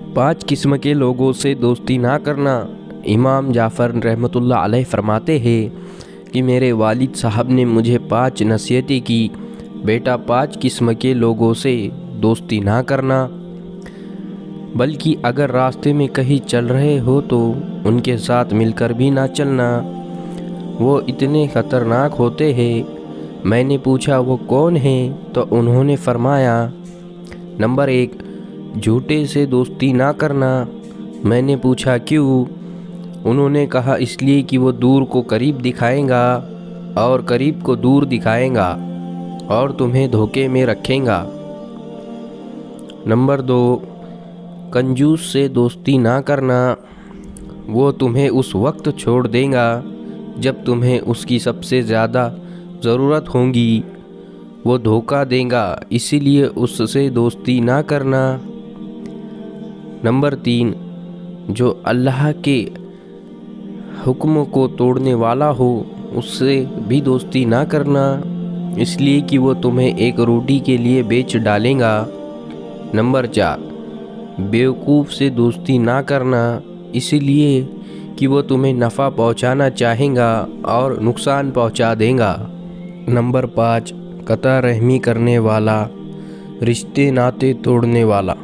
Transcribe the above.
5 किस्म के लोगों से दोस्ती ना करना। इमाम जाफ़र रहमतुल्लाह अलैह फरमाते हैं कि मेरे वालिद साहब ने मुझे 5 नसीहतें की। बेटा, 5 किस्म के लोगों से दोस्ती ना करना, बल्कि अगर रास्ते में कहीं चल रहे हो तो उनके साथ मिलकर भी ना चलना, वो इतने ख़तरनाक होते हैं। मैंने पूछा वो कौन हैं, तो उन्होंने फरमाया, नंबर 1, झूठे से दोस्ती ना करना। मैंने पूछा क्यों? उन्होंने कहा इसलिए कि वो दूर को करीब दिखाएगा और करीब को दूर दिखाएगा और तुम्हें धोखे में रखेगा। नंबर 2, कंजूस से दोस्ती ना करना। वो तुम्हें उस वक्त छोड़ देगा जब तुम्हें उसकी सबसे ज़्यादा ज़रूरत होगी। वो धोखा देगा, इसीलिए उससे दोस्ती ना करना। नंबर 3, जो अल्लाह के हुक्म को तोड़ने वाला हो उससे भी दोस्ती ना करना, इसलिए कि वो तुम्हें एक रोटी के लिए बेच डालेगा। नंबर 4, बेवकूफ़ से दोस्ती ना करना, इसलिए कि वो तुम्हें नफ़ा पहुंचाना चाहेगा और नुकसान पहुंचा देगा। नंबर 5, कता रहमी करने वाला, रिश्ते नाते तोड़ने वाला।